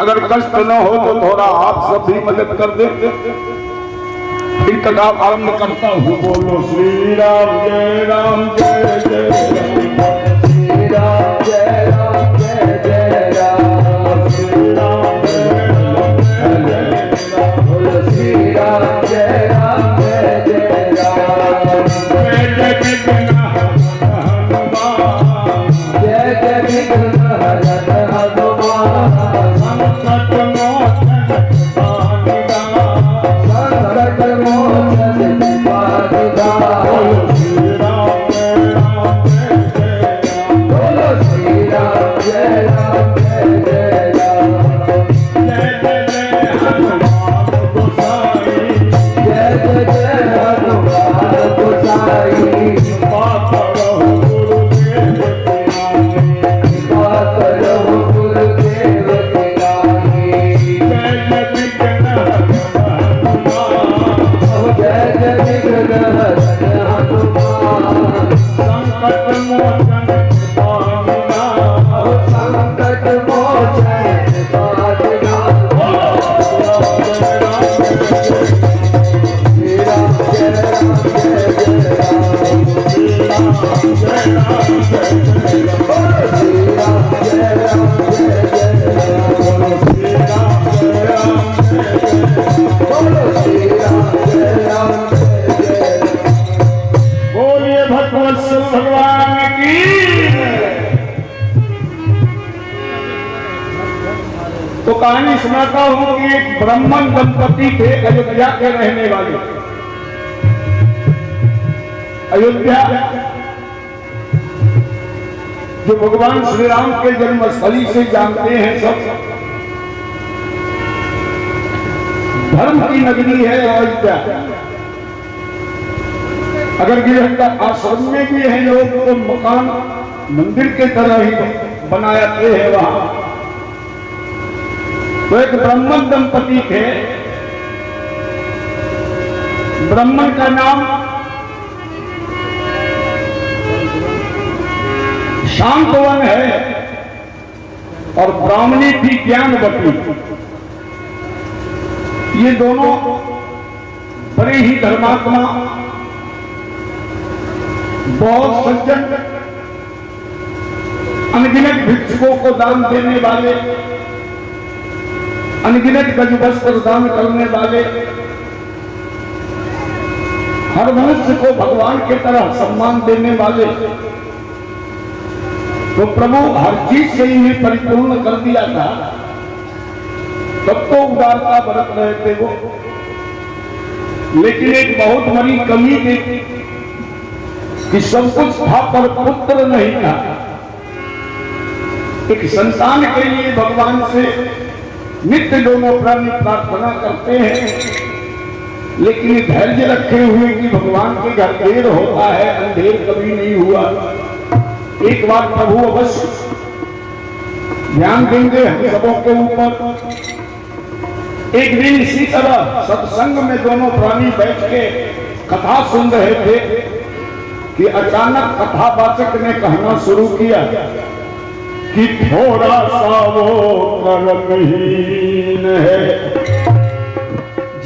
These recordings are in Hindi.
अगर कष्ट न हो तो थोड़ा आप सब भी मदद कर दे। इनका काम आरंभ करता हूँ। बोलो श्री राम जय राम जय जय राम, श्री राम जय राम जय जय राम, श्री राम जय राम जय जय राम, बोलो श्री राम जय राम जय जय राम, जय जय विघ्न हनुमान, जय जय विघ्न हनुमान, संकट मोचन तो कहानी सुनाता हूं कि एक ब्राह्मण दंपति थे अयोध्या के रहने वाले। अयोध्या जो भगवान श्री राम के जन्मस्थली से जानते हैं सब, धर्म की नगरी है अयोध्या। अगर गृहस्थ आश्रम में भी है लोग तो मकान मंदिर के तरह ही बनाते हैं वहां। तो एक ब्राह्मण दंपति थे। ब्राह्मण का नाम शांतवन है और ब्राह्मणी थी ज्ञानवती। ये दोनों बड़े ही धर्मात्मा, बहुत सज्जन, अनगिनत भिक्षुकों को दान देने वाले, अनगिनत गज वस्त्र दान करने वाले, हर मनुष्य को भगवान की तरह सम्मान देने वाले। तो प्रभु हर चीज से इन्हें परिपूर्ण कर दिया था। तब तो उदारता बरत रहे थे वो, लेकिन एक बहुत बड़ी कमी थी कि सब कुछ था पर पुत्र नहीं था। एक संतान के लिए भगवान से नित्य दोनों प्राणी प्रार्थना करते हैं, लेकिन धैर्य रखे हुए कि भगवान के घर देर होता है, अंधेर कभी नहीं हुआ। एक बार प्रभु अवश्य ध्यान देंगे हम सबों के ऊपर। एक दिन इसी तरह सत्संग में दोनों प्राणी बैठ के कथा सुन रहे थे कि अचानक कथावाचक ने कहना शुरू किया कि थोड़ा सा वो कर्महीन है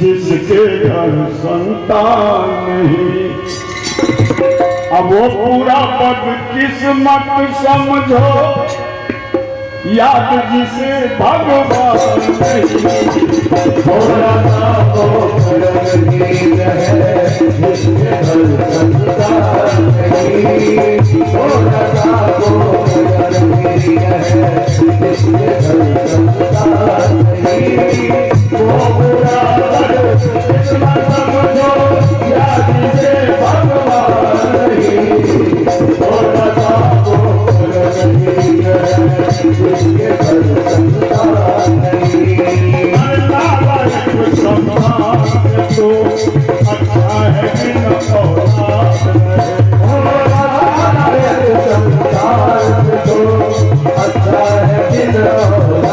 जिसके घर संतान नहीं। अब वो पूरा बदकिस्मत समझो, याद जिसे भगवान नहीं। थोड़ा सा वो कर्महीन है जिसके घर संतान नहीं। थोड़ा सा वो कर्महीन है जिसके घर संतान नहीं। वो पूरा बदकिस्मत समझो, याद जिसे भगवान नहीं। थोड़ा सा वो कर्महीन है जिसके घर संतान नहीं। तो अच्छा है कि न औलाद संतान तो अच्छा है कि न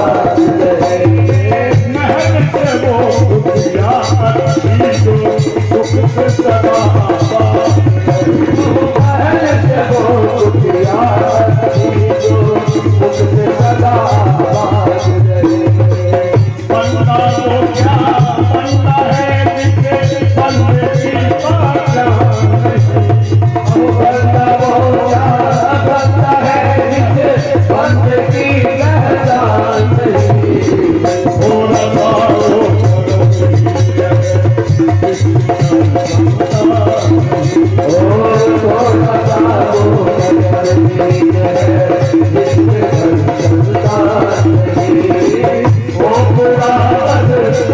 ओ पुराण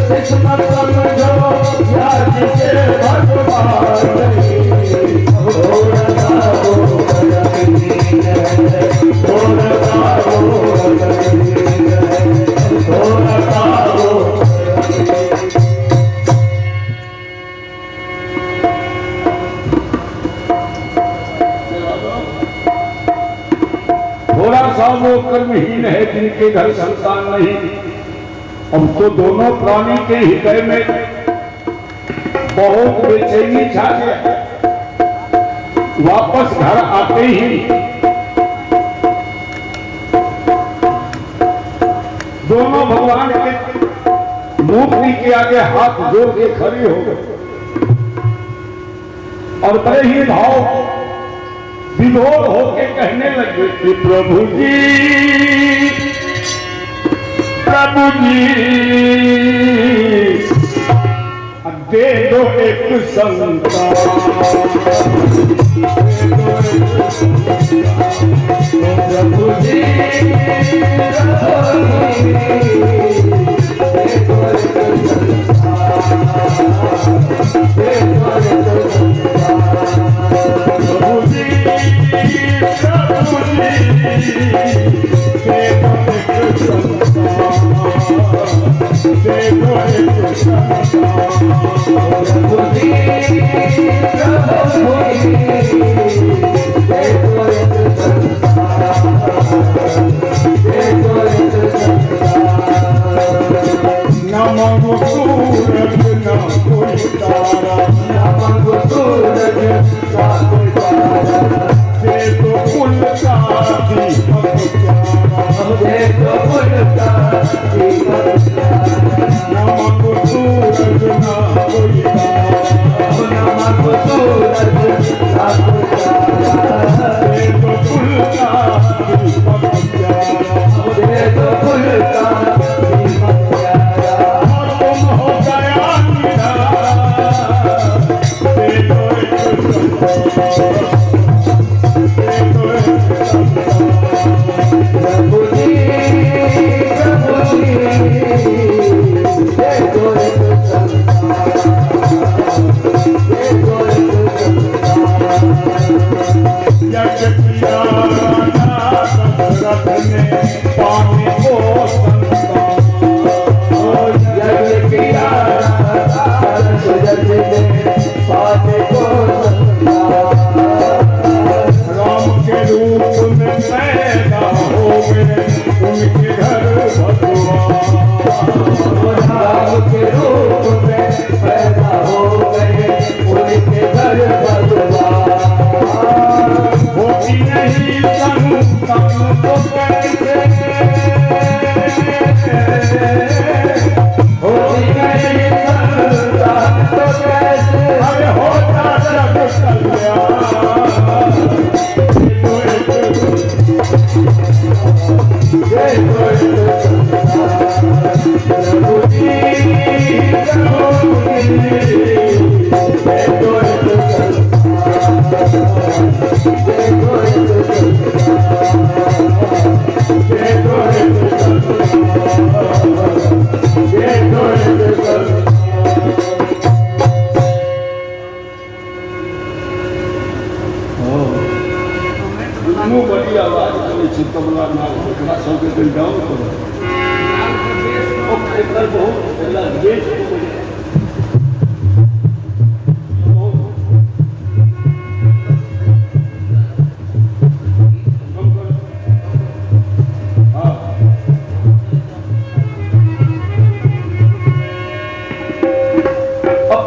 किस्मत समझो यार जिसे भगवान थोड़ा सा वो कर्महीन है जिनके घर संतान नहीं। अब तो दोनों प्राणी के हृदय में बहुत बेचैनी छा गया। वापस घर आते ही दोनों भगवान के मूर्ति के आगे हाथ जोड़ के खड़े हो गए और बड़े ही भाव विभोर होके कहने लगे कि प्रभु जी दे दो एक संतान, प्रभु जी बड़ी आवाज तबला ना डाउन करो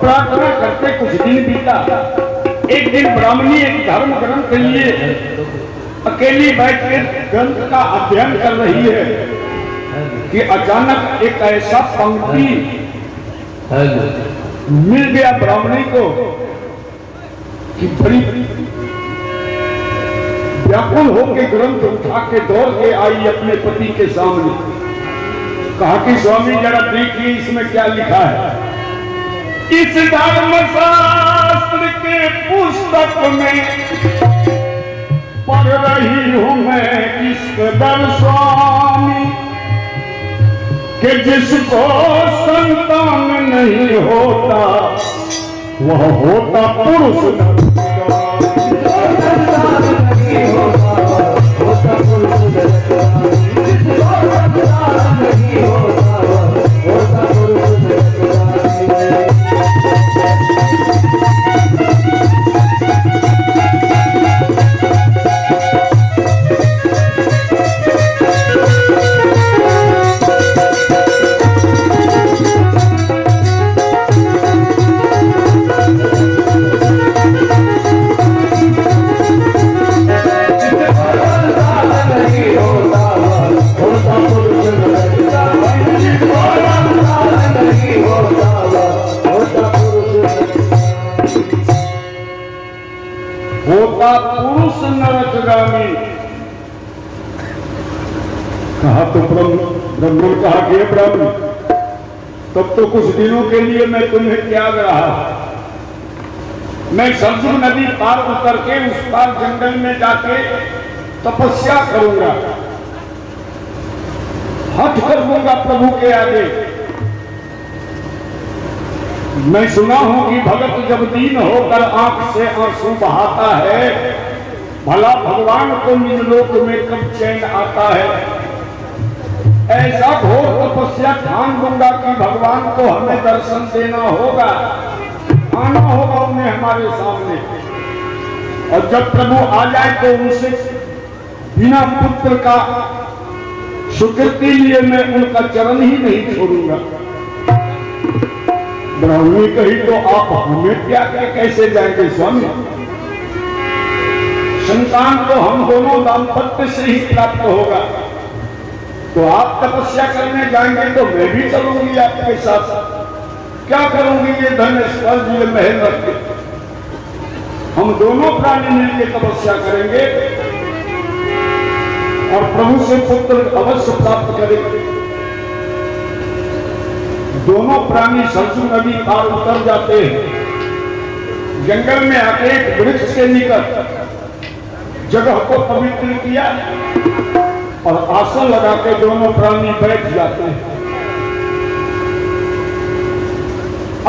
प्रार्थना करते कुछ दिन बीता। एक दिन ब्राह्मणी एक धर्म ग्रंथ के लिए अकेली बैठ के ग्रंथ का अध्ययन कर रही है कि अचानक एक ऐसा पंक्ति मिल गया ब्राह्मणी को कि बड़ी व्याकुल होकर ग्रंथ उठा के दौड़ के आई अपने पति के सामने। कहा कि स्वामी जरा देखिए इसमें क्या लिखा है। इस धर्मशास्त्र के पुस्तक में पढ़ रही हूं मैं इस कदर स्वामी कि जिसको संतान नहीं होता वह होता पुरुष होता पुरुष नरकगामी। कहा तो ब्रह्म कहा कि ब्रह्म तब तो कुछ दिनों के लिए मैं तुम्हें त्याग रहा, मैं सरजू नदी पार उतर के उस पार जंगल में जाके तपस्या करूंगा, हठ कर दूंगा प्रभु के आगे। मैं सुना हूं कि भगत जब दीन होकर आंख से आंसू बहाता है, भला भगवान को निज लोक में कब चैन आता है। ऐसा घोर तपस्या ठान दूंगा कि भगवान को हमें दर्शन देना होगा, आना होगा उन्हें हमारे सामने। और जब प्रभु आ जाए तो उनसे बिना पुत्र का स्वीकृति लिए मैं उनका चरण ही नहीं छोड़ूंगा। ब्राह्मणी कही तो आप हमें त्याग के कैसे जाएंगे स्वामी? संतान तो हम दोनों दाम्पत्य से ही प्राप्त होगा, तो आप तपस्या करने जाएंगे तो मैं भी चलूंगी आपके साथ। क्या करूंगी ये धन स्वर्ग ये महल रख के? हम दोनों प्राणी मिलकर तपस्या करेंगे और प्रभु से पुत्र अवश्य प्राप्त करेंगे। दोनों प्राणी सरजू नदी पार उतर जाते हैं, जंगल में आके एक वृक्ष के निकट जगह को पवित्र किया और आसन लगा के दोनों प्राणी बैठ जाते हैं।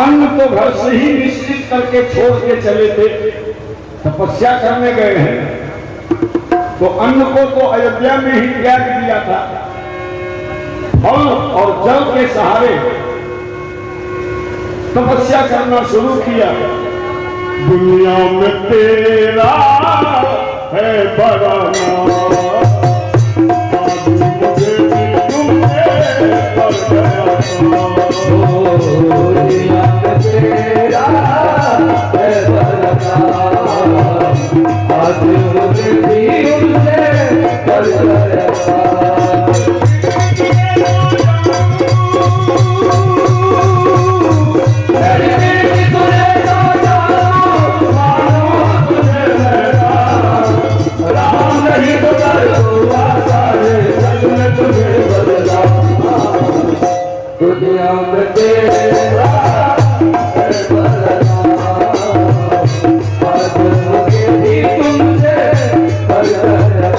अन्न तो घर से ही निश्चित करके छोड़ के चले थे, तपस्या करने गए हैं तो अन्न को तो अयोध्या में ही त्याग दिया था। फल और जल के सहारे तपस्या करना शुरू किया। दुनिया में तेरा है बड़ा नाम, दुनिया में तेरा है बड़ा नाम, आज मुझे भी उनसे कर गया। दुनिया में तेरा है बड़ा नाम, आज मुझे भी तुमसे कर गया।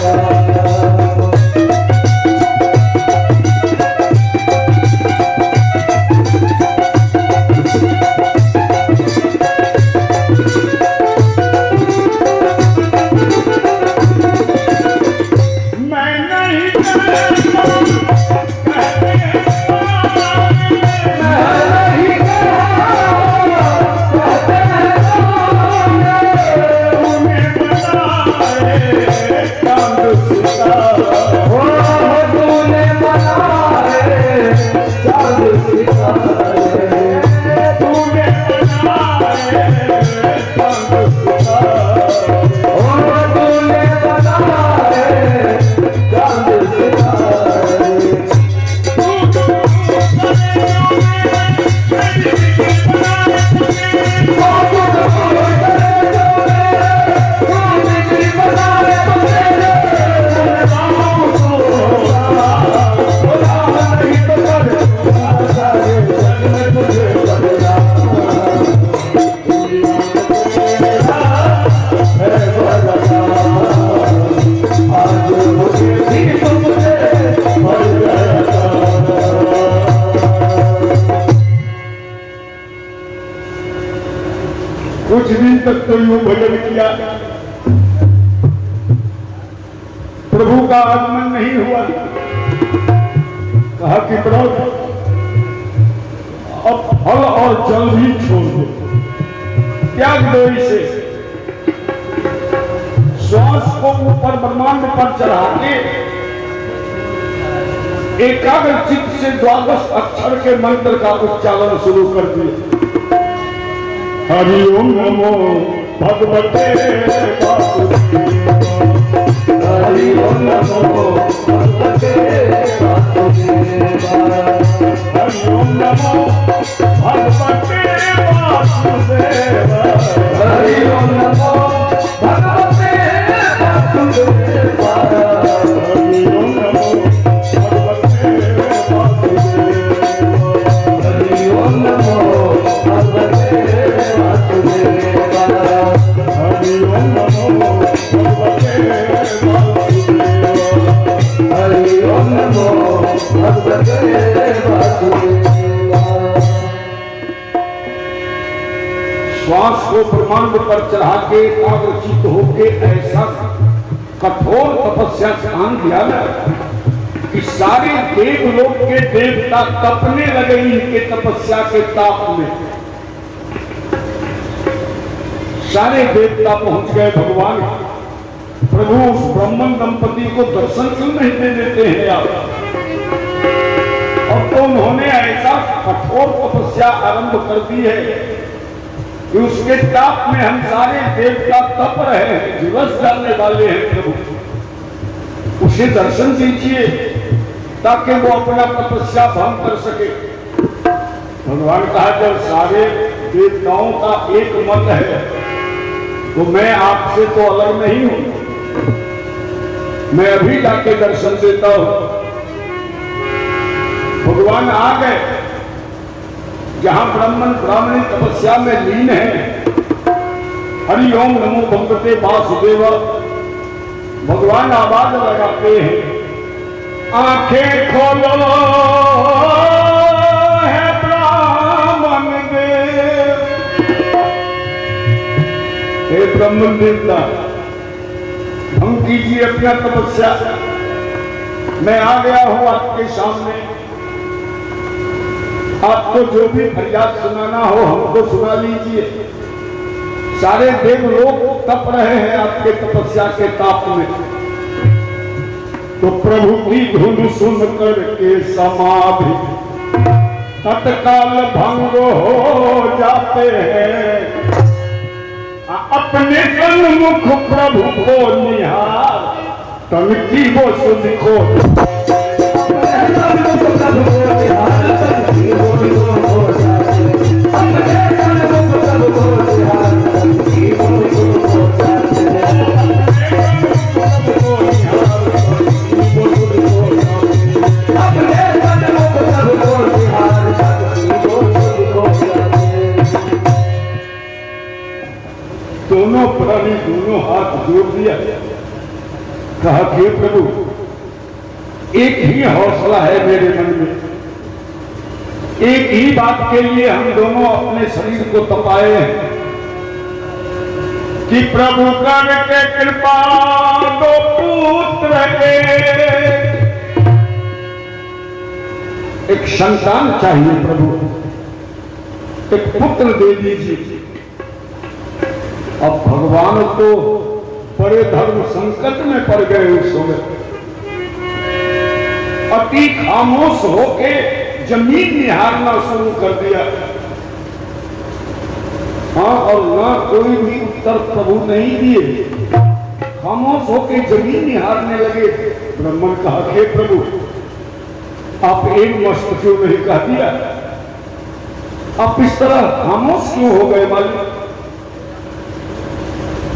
कुछ दिन तक तो यूं भजन किया, प्रभु का आगमन नहीं हुआ। कहा कि प्रभु अब फल और जल भी छोड़ दो, त्याग दो इसे। श्वास को ऊपर ब्रह्मांड पर चढ़ा के एकाग्र चित्त से 12 अक्षर के मंत्र का उच्चारण शुरू कर दिए। हरि ओम नमो भगवते वासुदेवाय, हरि ओम नमो भगवते वासुदेवाय, हरि ओम नमो भगवते वासुदेवाय, हरि ओम नमो भगवते वासुदेवाय, हरि ओम नमो भगवते वासुदेवाय, हरि ओम नमो भगवते वासुदेवाय, हरि ओम नमो भगवते वासुदेवाय, हरि ओम नमो भगवते वासुदेवाय। श्वास को ब्रह्मांड पर चढ़ा के एकाग्रचित्त होके ऐसा कठोर तपस्या स्थान दिया ना कि सारे देवलोक के देवता तपने लगे इनके तपस्या के ताप में। सारे देवता पहुंच गए भगवान। प्रभु उस ब्राह्मण दंपति को दर्शन क्यों नहीं दे देते हैं आप? और तो उन्होंने ऐसा कठोर तपस्या आरंभ कर दी है कि उसके ताप में हम सारे देवता तप रहे हैं, दिवस डालने वाले हैं। प्रभु उसे दर्शन दीजिए ताकि वो अपना तपस्या भंग कर सके। भगवान कहा जब सारे देवताओं का एक मत है तो मैं आपसे तो अलग नहीं हूं, मैं अभी जाके दर्शन देता हूं। भगवान आ गए जहां ब्राह्मण ब्राह्मणी तपस्या में लीन है। हरि ओम नमो भगवते वासुदेव भगवान आवाज लगाते हैं, आंखें खोलो है ब्राह्मण देव। हे ब्राह्मण देवता भंग कीजिए अपना तपस्या, मैं आ गया हूं आपके सामने। आपको जो भी फरियाद सुनाना हो हमको सुना लीजिए। सारे देवलोक तप रहे हैं आपके तपस्या के ताप में। तो प्रभु की धुन सुन करके समाधि तत्काल भंग हो जाते हैं। अपने सन्मुख प्रभु को निहार तन की वो सुध को दोनों प्राणी दोनों हाथ जोड़ दिया। कहा कि प्रभु एक ही हौसला है मेरे मन में, एक ही बात के लिए हम दोनों अपने शरीर को तपाए हैं कि प्रभु करके कृपा दो पुत्र एक संतान चाहिए प्रभु, एक पुत्र दे दीजिए। अब भगवान तो बड़े धर्म संकट में पड़ गए उस समय। अति खामोश होके जमीन निहारना शुरू कर दिया। हाँ, और ना कोई भी उत्तर प्रभु नहीं दिए, खामोश होके जमीन निहारने लगे। ब्राह्मण कहा हे प्रभु आप एक मस्त क्यों नहीं कह दिया? आप इस तरह खामोश क्यों हो गए मालिक?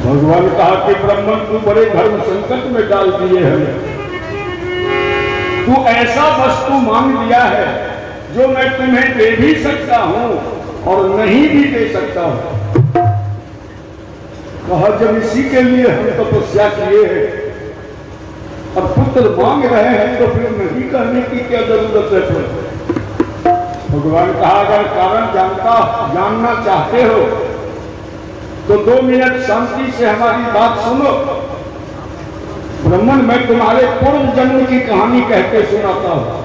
भगवान कहा कि ब्राह्मण तू बड़े धर्म संकट में डाल दिए हमें। तू ऐसा वस्तु मांग लिया है जो मैं तुम्हें दे भी सकता हूं और नहीं भी दे सकता हूं। कहा जब इसी के लिए हम तपस्या किए हैं और पुत्र मांग रहे हैं तो फिर नहीं करने की क्या जरूरत है? भगवान कहा अगर कारण जानना चाहते हो तो 2 मिनट शांति से हमारी बात सुनो। ब्राह्मण, मैं तुम्हारे पूर्व जन्म की कहानी कहते सुनाता हूं।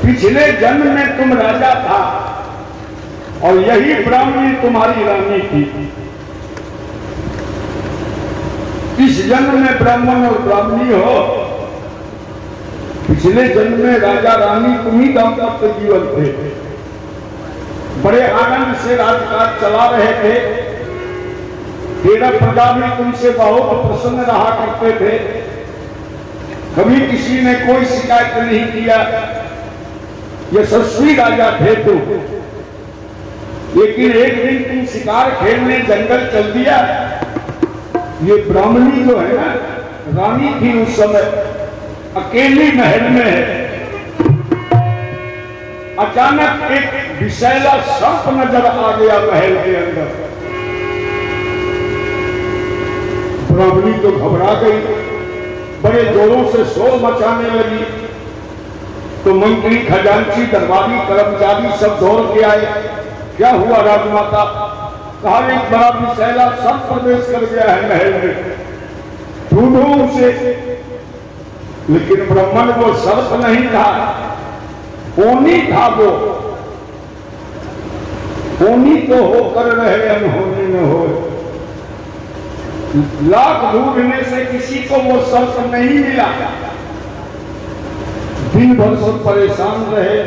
पिछले जन्म में तुम राजा था और यही ब्राह्मणी तुम्हारी रानी थी। इस जन्म में ब्राह्मण और ब्राह्मणी हो, पिछले जन्म में राजा रानी तुम ही दाम्पत्य जीवन थे। बड़े आनंद से राजकाज चला रहे थे। तेरा प्रजा भी तुमसे बहुत प्रसन्न रहा करते थे। कभी किसी ने कोई शिकायत नहीं किया। यशस्वी राजा थे तुम। लेकिन एक दिन तुम शिकार खेलने जंगल चल दिया। ये ब्राह्मणी जो है ना, रानी थी उस समय, अकेली महल में है। अचानक एक विषैला सर्प नजर आ गया महल के अंदर। ब्राह्मणी तो घबरा गई, बड़े जोरों से शोर मचाने लगी। तो मंत्री, खजांची, दरबारी, कर्मचारी सब दौड़ के आए। क्या हुआ राजमाता? कहा, एक बड़ा विषैला सर्प प्रवेश कर गया है महल में, ढूंढो उसे। लेकिन ब्राह्मण, वो सर्प नहीं था, होनी था वो। होनी तो होकर रहे, अनहोनी न हो। लाख ढूंढने से किसी को वो सर्प नहीं मिला। दिन भर सब परेशान रहे।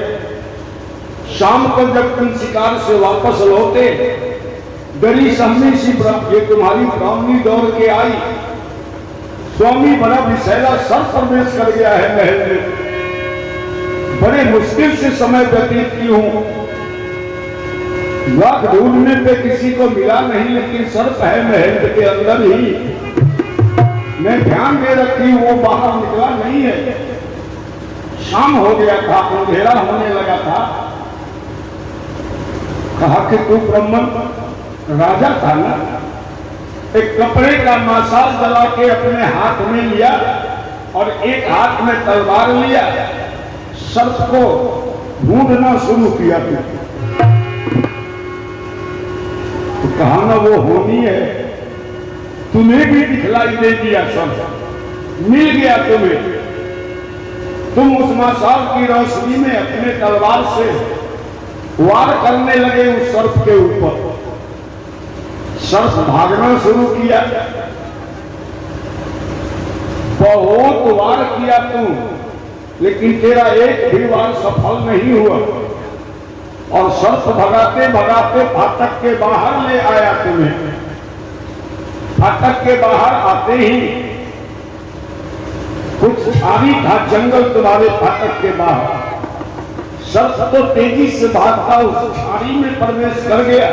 शाम को जब तुम शिकार से वापस लौटे, डरी सहमी सी ये तुम्हारी ब्राह्मणी दौड़ के आई। स्वामी, बड़ा विषैला सर्प प्रवेश कर गया है महल में, बड़े मुश्किल से समय व्यतीत की हूं। लाख ढूंढने पे किसी को मिला नहीं, लेकिन सर्प है महल के अंदर ही। मैं ध्यान दे रखी हूं, वो बाहर निकला नहीं है। शाम हो गया था, अंधेरा होने लगा था। कहा कि तू ब्राह्मण राजा था ना, एक कपड़े का मसाल जला के अपने हाथ में लिया और एक हाथ में तलवार लिया, सर्प को ढूंढना शुरू किया। तो कहा ना, वो होनी है, तुम्हें भी दिखलाई दे दिया, सर्प मिल गया तुम्हें। तुम उस मसाल की रोशनी में अपने तलवार से वार करने लगे उस सर्प के ऊपर। सर्प भागना शुरू किया। बहुत वार किया तू, लेकिन तेरा एक भी वार सफल नहीं हुआ। और सर्प भगाते भगाते फाटक के बाहर ले आया तुम्हें। फाटक के बाहर आते ही कुछ झाड़ी था, जंगल तुम्हारे फाटक के बाहर। सर्प तो तेजी से भागता उस झाड़ी में प्रवेश कर गया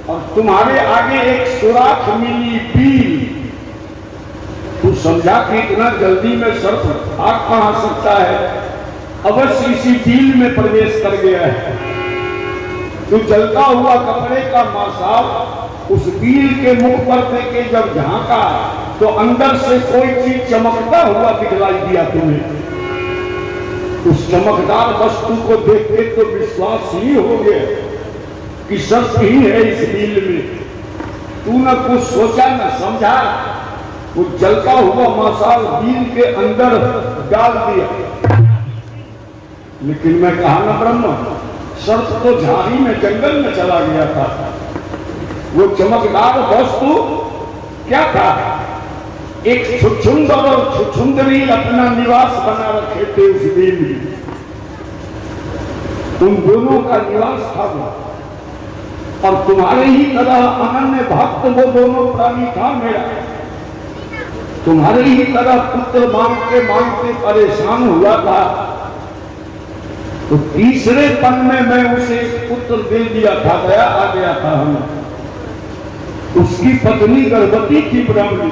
और तुम्हारे आगे एक सुराख मिली, बील। तू समझा कि इतना जल्दी में सर्प भाग कहां सकता है, अवश्य इसी बील में प्रवेश कर गया है। तू जलता हुआ कपड़े का मसाल उस बील के मुख पर देके जब झांका तो अंदर से कोई चीज चमकता हुआ दिखलाई दिया तुम्हें। उस चमकदार वस्तु को देख के तो विश्वास ही हो गया कि सर्प ही है इस बील में। तू न कुछ सोचा न समझा, वो जलता हुआ मसाल बील के अंदर डाल दिया। लेकिन मैं कहा ना ब्रह्म, सर्प तो झाड़ी में जंगल में चला गया था। वो चमकदार वस्तु क्या था? एक छुछुंदर और छुछुंदरी अपना निवास बना रखे थे उस बील में। उन दोनों का निवास था वो। और तुम्हारे ही तरह अनन्य भक्त वो दोनों प्राणी था मेरा। तुम्हारे ही तरह पुत्र मांगते परेशान हुआ था। तो तीसरे पन में मैं उसे पुत्र दे दिया था, दया आ गया था हमें। उसकी पत्नी गर्भवती थी ब्राह्मणी,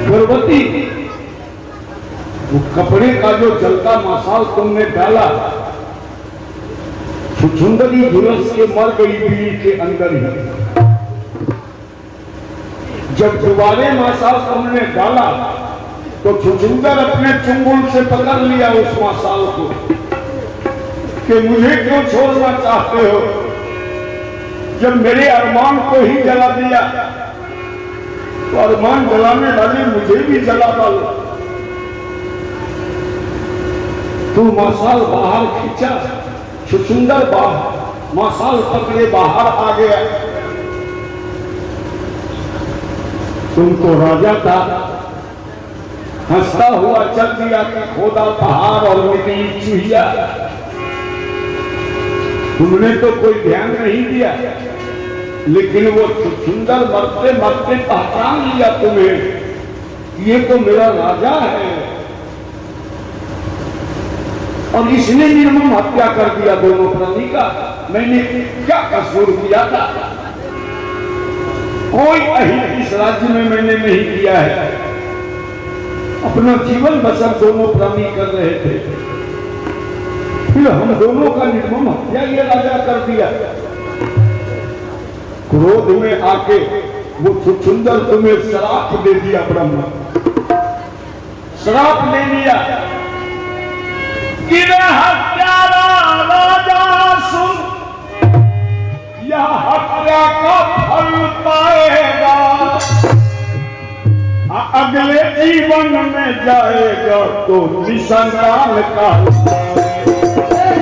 गर्भवती। वो कपड़े का जो जलता मसाल तुमने डाला, छुछुंदरी झुलस के मर गई बीड़ी के अंदर ही। जब दोबारे मसाल तुमने डाला तो छुछुंदर अपने चुंगल से पकड़ लिया उस मसाल को कि मुझे क्यों छोड़ना चाहते हो, जब मेरे अरमान को ही जला दिया तो अरमान जलाने वाले मुझे भी जला डालो। तू मसाल बाहर खींचा, सुंदर बाहर मसाल पकड़े बाहर आ गया। तुम तो राजा था, हंसता हुआ चल दिया कि खोदा पहाड़ और निकली चूहिया। तुमने तो कोई ध्यान नहीं दिया, लेकिन वो सुंदर मरते मरते पहचान लिया तुम्हें, ये तो मेरा राजा है। और इसने निर्मम हत्या कर दिया दोनों प्राणी का। मैंने क्या कसूर किया था? कोई अहित इस राज्य में मैंने नहीं किया है। अपना जीवन बसर दोनों प्राणी कर रहे थे, फिर हम दोनों का निर्मम हत्या ये राजा कर दिया। क्रोध में आके वो सुंदर तुम्हें श्राप दे दिया, ब्रह्मा श्राप दे दिया कि हत्यारा राजा सुन, यह हत्या का फल पाएगा, अगले जीवन में जाएगा तो निसंतान का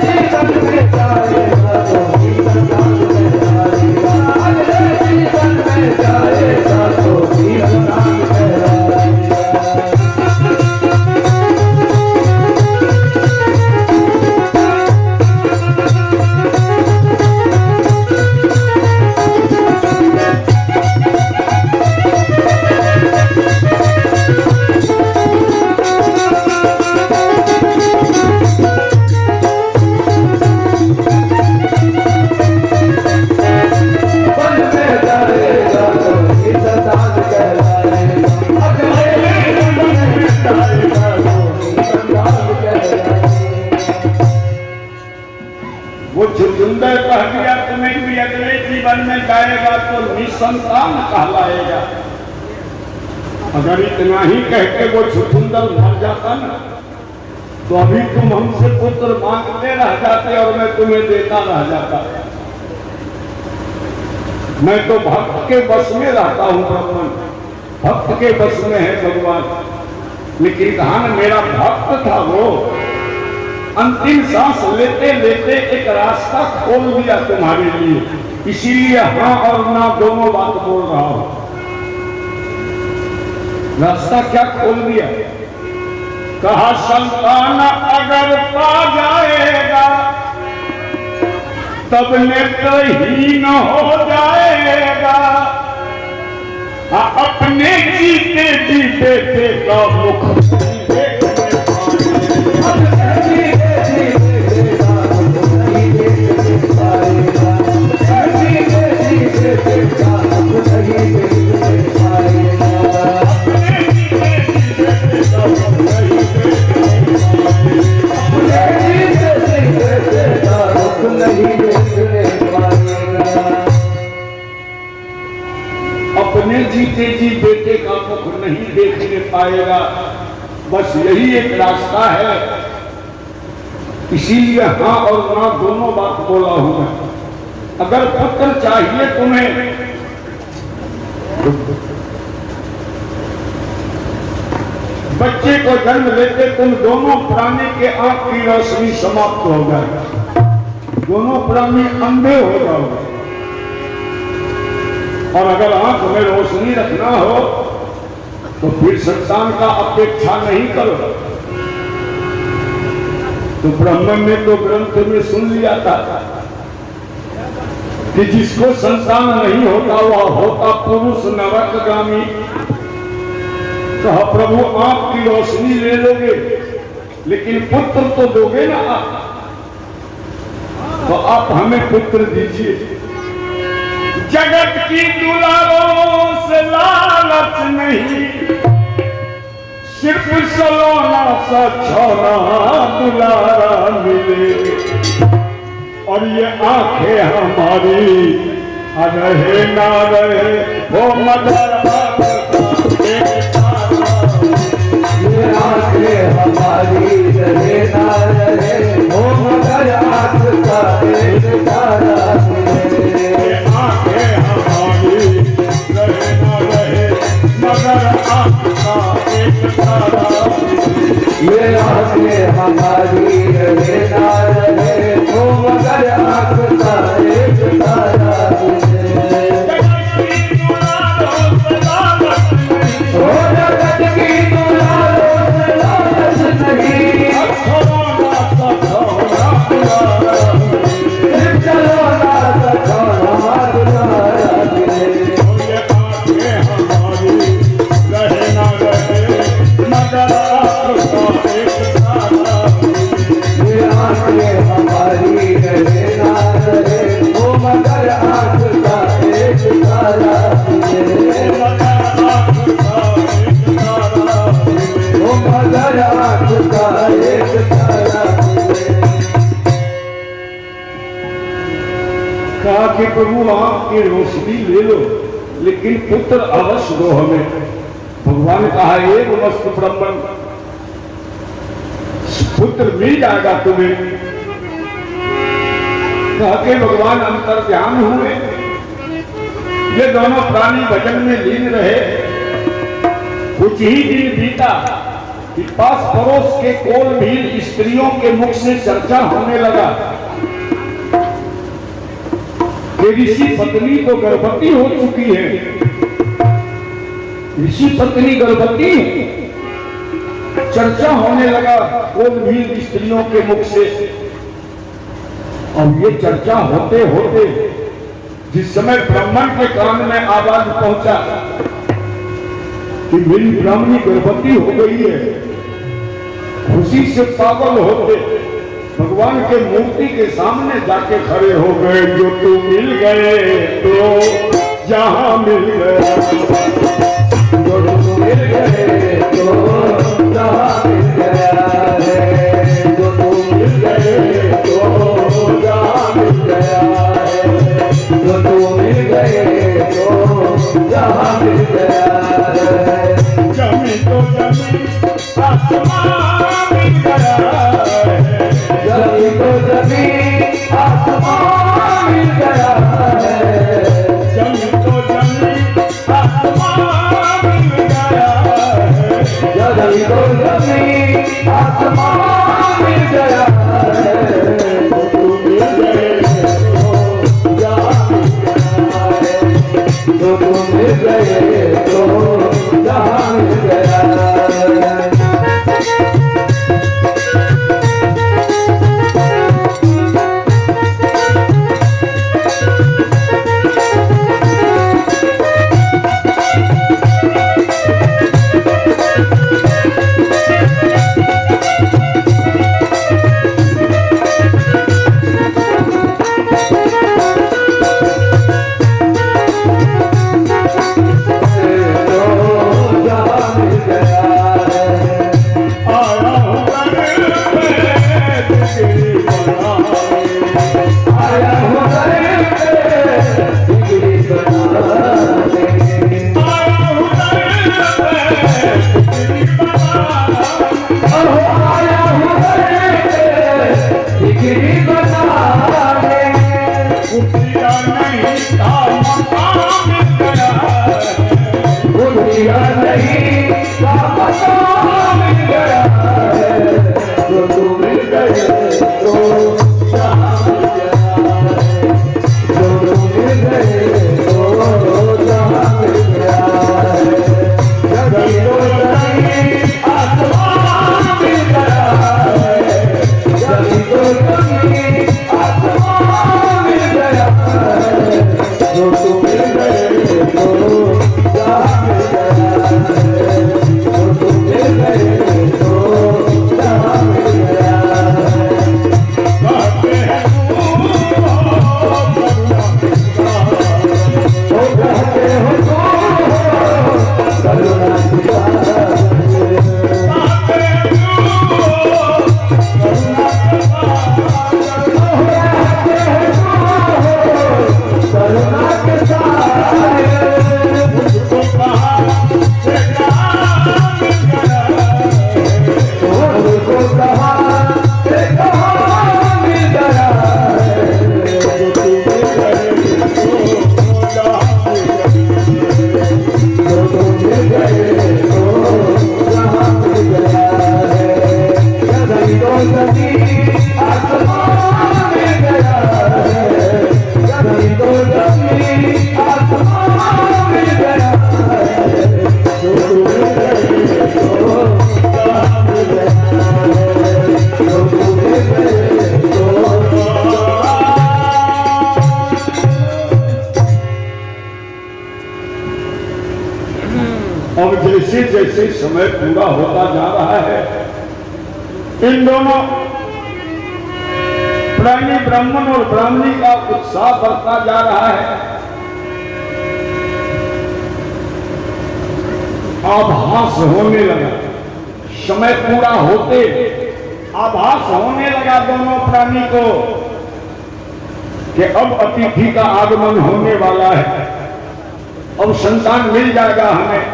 जीवन में जाएगा तो निसंतान में जाएगा, अगले जीवन में जाएगा तो निसंतान में जाएगा। सुंदर कह दिया तुम्हें भी अगले जीवन में जाएगा तो निसंतान कहलाएगा। अगर इतना ही कह के वो सुंदर मर जाता ना, तो अभी तुम हमसे पुत्र मांगते रह जाते और मैं तुम्हें देता रह जाता। मैं तो भक्त के बस में रहता हूं, ब्राह्मण भक्त के बस में है भगवान। लेकिन धान मेरा भक्त था, वो अंतिम सांस लेते लेते एक रास्ता खोल दिया तुम्हारे लिए, इसीलिए हाँ और ना दोनों बात बोल रहा हूं। रास्ता क्या खोल दिया? कहा संतान अगर पा जाएगा तब नेत्रहीन हो जाएगा, अपने जीते जी बेटे का मुख अपने जीते जी बेटे का मुख नहीं देखने पाएगा। बस यही एक रास्ता है, इसीलिए हाँ और ना दोनों बात बोला हूं मैं। अगर पुत्र चाहिए तुम्हें बच्चे को जन्म लेते तुम दोनों प्राणी के आंख की रोशनी समाप्त हो जाएगी, दोनों प्राणी अंधे हो जाओगे। और अगर आंख में रोशनी रखना हो तो फिर संतान का अपेक्षा नहीं करो। तो ब्राह्मण ने तो ग्रंथ में सुन लिया था कि जिसको संतान नहीं होता वह होता पुरुष नरकगामी। कहा प्रभु आपकी रोशनी ले लोगे लेकिन पुत्र तो दोगे ना आप, तो आप हमें पुत्र दीजिए। जगत की दुलारों से लालच नहीं, सिर्फ सलोना सा छोरा दुलारा मिले। और ये आंखें हमारी रहे ना रहे वो मदर आंखें हमारी रहे ना रहे वो मगर आंख आके हमारी रहे ना रहे वो मगर आँख का एक तारा हो जगत की दुलारो से लालच नहीं चलो ना सखोना दुलारा दिले हमारी रहे ना रहे वो मगर आँख का एक तारा वो मगर आँख का एक तारा कहा कि प्रभु आपकी रोशनी ले लो लेकिन पुत्र अवश्य दो हमें। भगवान कहा एक वस्तु ब्राह्मण पुत्र मिल जाएगा तुम्हें। कहा के भगवान अंतर्ध्यान हुए। ये दोनों प्राणी भजन में लीन रहे। कुछ ही दिन बीता कि पास पड़ोस के कोल भी स्त्रियों के मुख से चर्चा होने लगा कि ऋषि पत्नी तो गर्भवती हो चुकी है। ऋषि पत्नी गर्भवती चर्चा होने लगा कोल भी स्त्रियों के मुख से। और ये चर्चा होते होते जिस समय ब्राह्मण के कान में आवाज पहुंचा कि मेरी ब्राह्मणी गर्भवती हो गई है, खुशी से पागल होते भगवान के मूर्ति के सामने जाके खड़े हो गए। जो तू मिल गए तो जहां मिल गया, जो तू मिल गए तो जहां मिल गया है, जो तू मिल गए तो जहां मिल गया है, जो तू मिल गए तो जहां मिल गया है। जमी तो जमी आसमान मिल गया है, जमी तो जमी आसमान मिल गया है, जमी तो जमी आसमान मिल गया है, जमी तो जमी आसमान मिल गया है। तू मिल गए तो जहां मिल गया है, जो तू मिल गए तो जहां मिल गया है। समय पूरा होता जा रहा है, इन दोनों प्राणी ब्राह्मण और ब्राह्मणी का उत्साह बढ़ता जा रहा है। आभास होने लगा, समय पूरा होते आभास होने लगा दोनों प्राणी को कि अब अतिथि का आगमन होने वाला है, अब संतान मिल जाएगा हमें।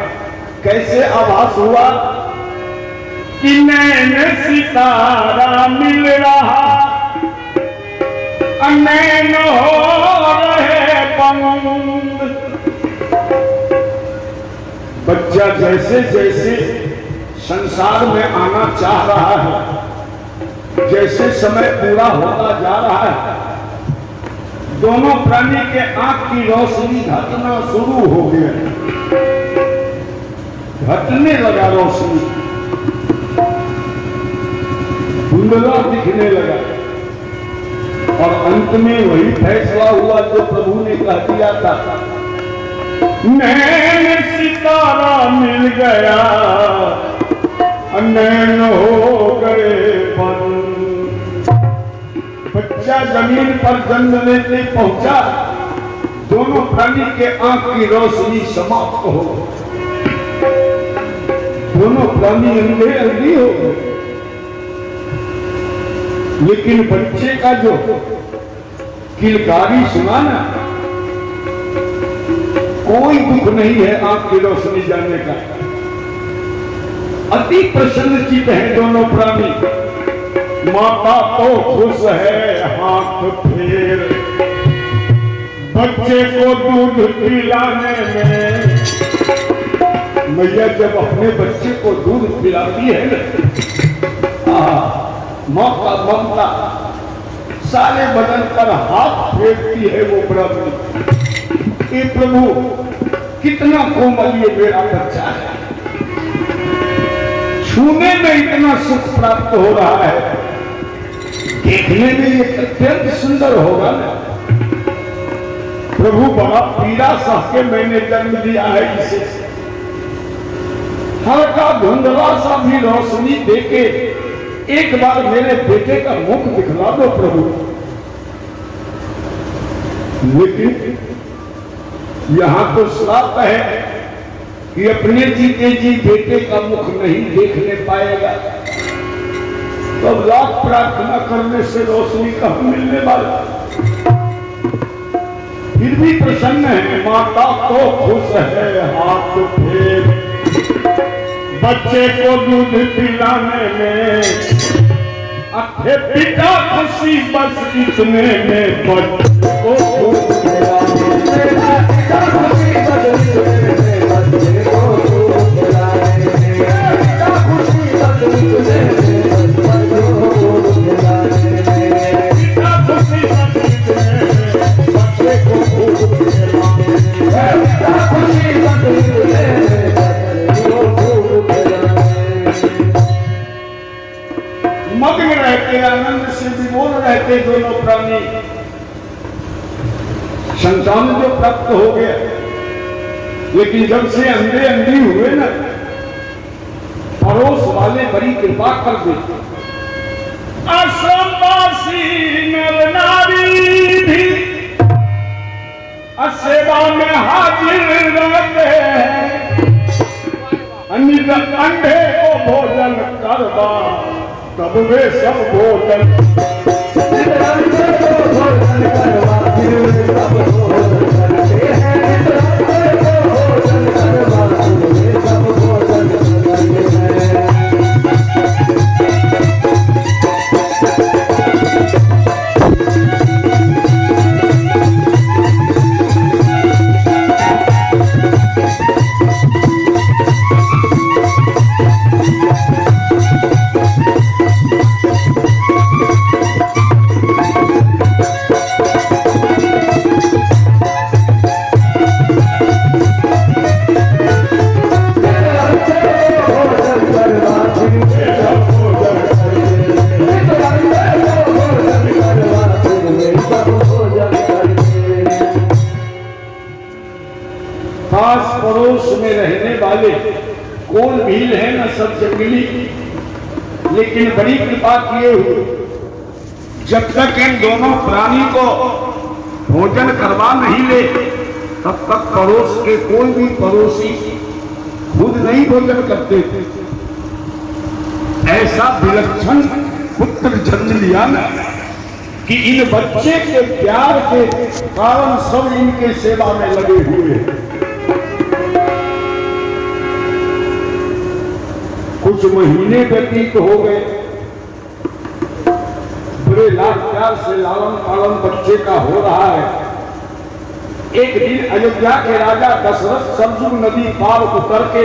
कैसे आभास हुआ कि नैन सितारा मिल रहा, नैन हो रहे बंद। बच्चा जैसे जैसे संसार में आना चाह रहा है, जैसे समय पूरा होता जा रहा है, दोनों प्राणी के आंख की रोशनी घटना शुरू हो गया, घटने लगा रोशनी, धुंधला दिखने लगा। और अंत में वही फैसला हुआ जो प्रभु ने कह दिया था, नैन सितारा मिल गया, नैन हो गए बंद। बच्चा जमीन पर जन्म लेते पहुंचा, दोनों प्राणी के आंख की रोशनी समाप्त हो, दोनों प्राणी अंधे अंधी हो गए। लेकिन बच्चे का जो किलकारी सुना ना, कोई दुख नहीं है आंख की रोशनी जाने का। अति प्रसन्नचित है दोनों प्राणी। माता तो खुश है हाथ फेर, बच्चे को दूध पिलाने में। मैया जब अपने बच्चे को दूध पिलाती है ना, माँ का ममता सारे बदन पर हाथ फेरती है वो ब्राह्मणी। ये प्रभु कितना कोमल ये मेरा बच्चा है, छूने में इतना सुख प्राप्त हो रहा है, देखने में ये अत्यंत सुंदर होगा ना। प्रभु बड़ा पीड़ा सह के मैंने जन्म दिया है इसे, हल्का धुंधला सा भी रोशनी देके एक बार मेरे बेटे का मुख दिखला दो प्रभु। लेकिन यहां तो श्राप है कि अपने जीते जी बेटे का मुख नहीं देखने पाएगा, तब तो लाख प्रार्थना करने से रोशनी कहां मिलने वाला। फिर भी प्रसन्न है, माता तो खुश है हाथ फेर, बच्चे को दूध पिलाने में। अखे पिता खुशी बस इतने में, बच्चे को दूध पिलाने में। पिता खुशी बस इतने में, बच्चे को दूध पिलाने में। पिता खुशी बस इतने में, बच्चे को दूध पिलाने में। पिता खुशी बस इतने में, बच्चे को दूध पिलाने में। पिता खुशी बस इतने में, मग्न रहते, आनंद से विभोर रहते दोनों प्राणी। संतान जो प्राप्त हो गया, लेकिन जब से अंधे अंधी हुए ना, पड़ोस वाले बड़ी कृपा कर देते। आश्रमवासी नर नारी भी सेवा में हाजिर रहते हैं। अंधे को भोजन करवा, तब वे सब भोजन करवा, फिर वे सब भोजन करते हैं। भोजन करवा, फिर वे सब भोजन करते हैं। कोल भील है न सब जंगली, लेकिन बड़ी कृपा किए हुए जब तक इन दोनों प्राणी को भोजन करवा नहीं ले तब तक पड़ोस के कोई भी पड़ोसी खुद नहीं भोजन करते थे। ऐसा विलक्षण पुत्र जन्म लिया न कि इन बच्चे के प्यार के कारण सब इनके सेवा में लगे हुए हैं। कुछ महीने व्यतीत हो गए, बड़े लाड प्यार से लालन पालन बच्चे का हो रहा है। एक दिन अयोध्या के राजा दशरथ सरजू नदी पार उतर के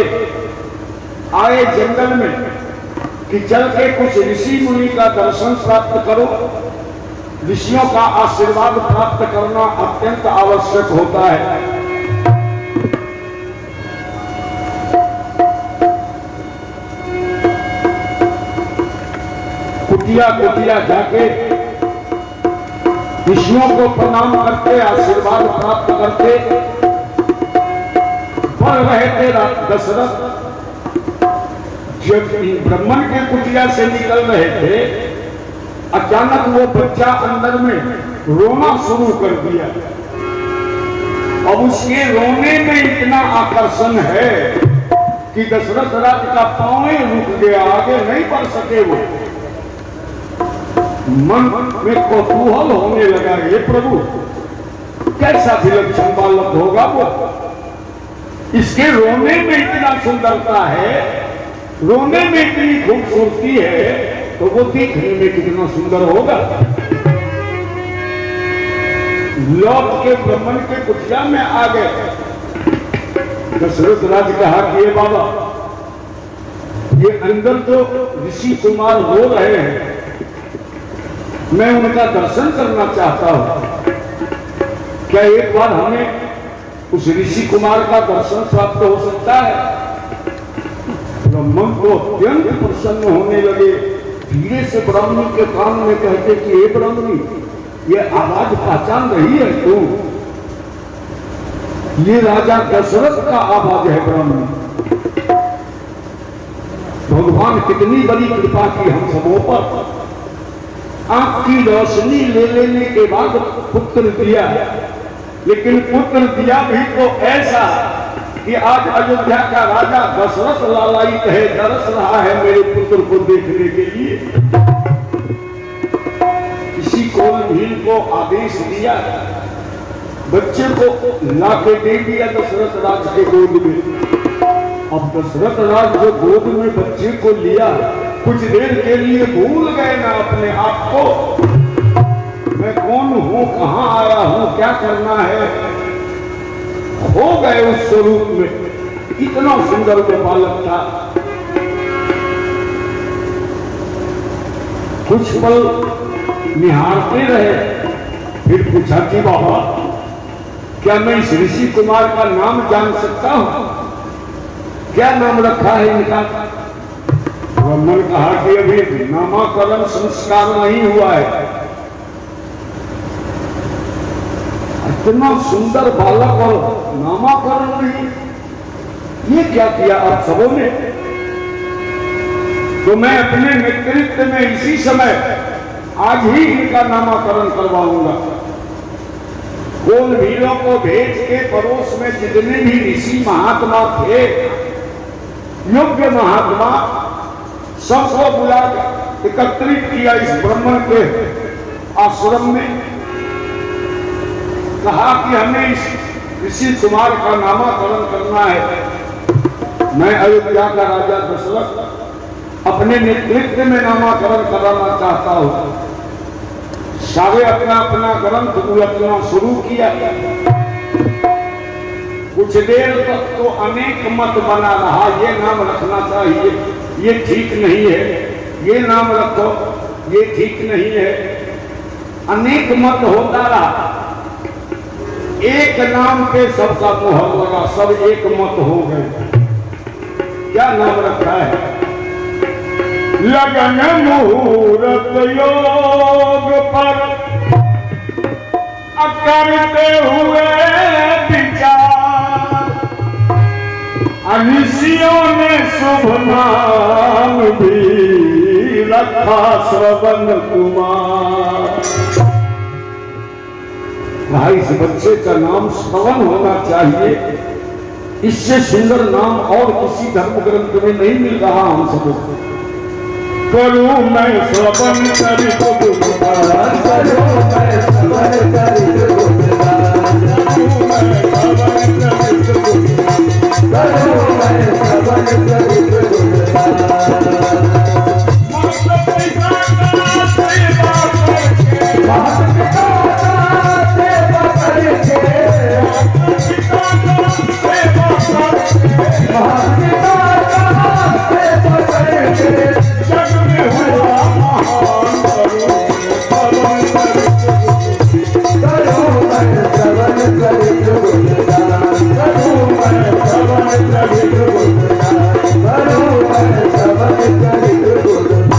आए जंगल में कि चल के कुछ ऋषि मुनि का दर्शन प्राप्त करो। ऋषियों का आशीर्वाद प्राप्त करना अत्यंत आवश्यक होता है। कुटिया कुटिया जाके ऋषियों को प्रणाम करते, आशीर्वाद प्राप्त करते बढ़ रहे थे दशरथ। जब ब्राह्मण के कुटिया से निकल रहे थे, अचानक वो बच्चा अंदर में रोना शुरू कर दिया। अब उसके रोने में इतना आकर्षण है कि दशरथ राज का पांव ही रुक गया, आगे नहीं बढ़ सके। वो मन में कौतूहल होने लगा, ये प्रभु कैसा विलक्षण बालक होगा वो, इसके रोने में इतना सुंदरता है, रोने में इतनी खूबसूरती है, तो वो दिखने में कितना सुंदर होगा। लौट के ब्राह्मण के कुटिया में आ गए। दशरथ राज कहा कि ये बाबा, ये अंदर जो ऋषि कुमार रो रहे हैं, मैं उनका दर्शन करना चाहता हूं। क्या एक बार हमें उस ऋषि कुमार का दर्शन प्राप्त हो सकता है? ब्राह्मण को अत्यंत प्रसन्न होने लगे। धीरे से ब्राह्मण के कान में कहते कि हे ब्राह्मणी, ये आवाज पहचान रही है तू? ये राजा दशरथ का आवाज है ब्राह्मणी। भगवान कितनी बड़ी कृपा की हम सबों पर। आंख की रोशनी ले लेने के बाद पुत्र दिया, लेकिन पुत्र दिया भी तो ऐसा कि आज अयोध्या का राजा दशरथ लालायित है, तरस रहा है मेरे पुत्र को देखने के लिए। किसी कोल भील को आदेश दिया, बच्चे को लाके दे दिया दशरथ राज के गोद में। अब दशरथ राज जो गोद में बच्चे को लिया, कुछ देर के लिए भूल गए ना अपने आप को, मैं कौन हूं, कहां आया हूं, क्या करना है, हो गए उस स्वरूप में। इतना सुंदर वो बालक था। कुछ पल निहारते रहे, फिर पूछा कि बाबा, क्या मैं इस ऋषि कुमार का नाम जान सकता हूं? क्या नाम रखा है इनका? ब्राह्मण कहा कि अभी नामाकरण संस्कार नहीं हुआ है। इतना सुंदर बालक और नामाकरण नहीं, ये क्या किया आप सबों ने? तो मैं अपने नेतृत्व में इसी समय आज ही इनका नामाकरण करवाऊंगा। कोल भीलों को भेज के पड़ोस में जितने भी ऋषि महात्मा थे, योग्य महात्मा, सबको बुला एकत्रित किया इस ब्राह्मण के आश्रम में। कहा कि हमें इस ऋषि कुमार का नामाकरण करना है। मैं अयोध्या का राजा दशरथ अपने नेतृत्व में नामाकरण कराना चाहता हूं। सारे अपना अपना ग्रंथ उलटना शुरू किया। कुछ देर तक तो अनेक मत बना रहा, ये नाम रखना चाहिए, ये ठीक नहीं है, ये नाम रखो, ये ठीक नहीं है। अनेक मत होता रहा। एक नाम पे सबका मोहर लगा, सब एक मत हो गए। क्या नाम रखा है? लगन मुहूर्त योग पर करते हुए विचार, ऋषियों ने शुभ नाम भी रखा श्रवण कुमार। भाई, इस बच्चे का नाम श्रवण होना चाहिए। इससे सुंदर नाम और किसी धर्म ग्रंथ में नहीं मिल रहा हम सबको। करूं मैं श्रवण करी तो गुणगान, करो मैं श्रवण करी गुणगान, करूं मैं श्रवण करी तो गुणगान, करो मैं श्रवण करी गुणगान। माता पिता का सेवा करके, माता पिता का सेवा करके, माता पिता का सेवा करके जग में हुआ महान। करो मैं श्रवण करी गुणगान, करो मैं श्रवण करी गुणगान, करो मैं श्रवण करी गुणगान।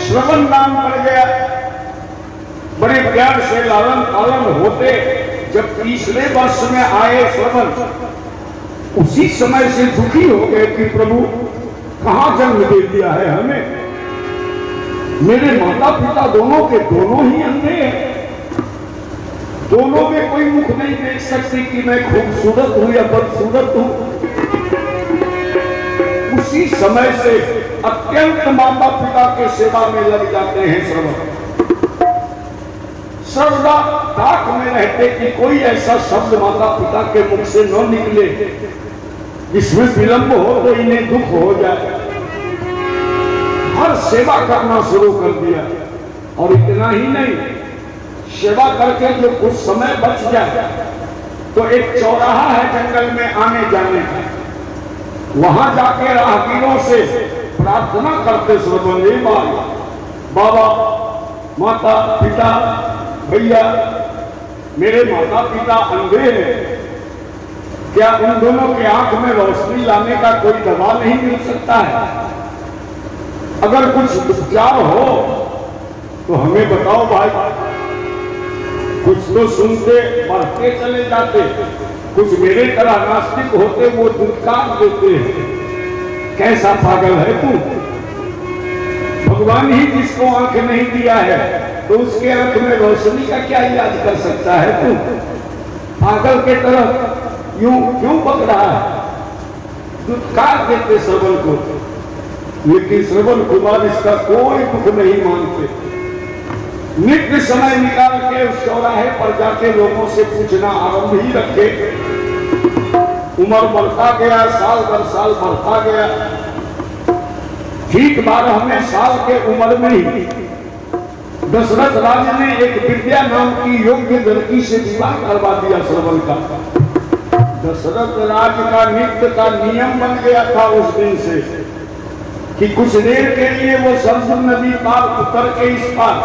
श्रवण नाम पड़ गया। बड़े प्यार से लालन पालन होते जब तीसरे वर्ष में आए श्रवण, उसी समय से दुखी हो गए कि प्रभु कहां जन्म दे दिया है हमें। मेरे माता पिता दोनों के दोनों ही अंधे हैं, दोनों में कोई मुख नहीं देख सकती कि मैं खूबसूरत हूं या बदसूरत हूं। उसी समय से अत्यंत माता पिता के सेवा में लग जाते हैं श्रवण। सर्वदा ताक में रहते कि कोई ऐसा शब्द माता पिता के मुख से न निकले जिसमें विलंब हो तो इन्हें दुख हो जाए। हर सेवा करना शुरू कर दिया। और इतना ही नहीं, सेवा करके जो कुछ समय बच जाए तो एक चौराहा है जंगल में आने जाने का, वहां जाके राहगीरों से प्रार्थना करते श्रवण, बाबा माता पिता भैया, मेरे माता पिता अंधे हैं, क्या उन दोनों के आंख में रोशनी लाने का कोई दवा नहीं मिल सकता है? अगर कुछ उपचार हो तो हमें बताओ भाई। कुछ तो सुनते पढ़ते चले जाते, कुछ मेरे तरह नास्तिक होते वो दुत्कार देते हैं। कैसा पागल है तू? भगवान ही जिसको आंख नहीं दिया है तो उसके आंख में रोशनी का क्या इलाज कर सकता है तू? पागल के तरह यूं क्यों बक रहा है? दुत्कार देते श्रवण को, लेकिन श्रवण कुमार इसका कोई दुख नहीं मानते। नित्य समय निकाल के उस चौराहे पर जाके लोगों से पूछना आरंभ ही रखे। उम्र बढ़ता गया, साल दर साल बढ़ता गया। ठीक 12वें साल के उम्र में ही दशरथ राजा ने एक विद्या नाम की योग्य लड़की से विवाह करवा दिया श्रवण का। दशरथ राज का नित्य का नियम बन गया था उस दिन से कि कुछ देर के लिए वो सरजू नदी पार उतर के इस पार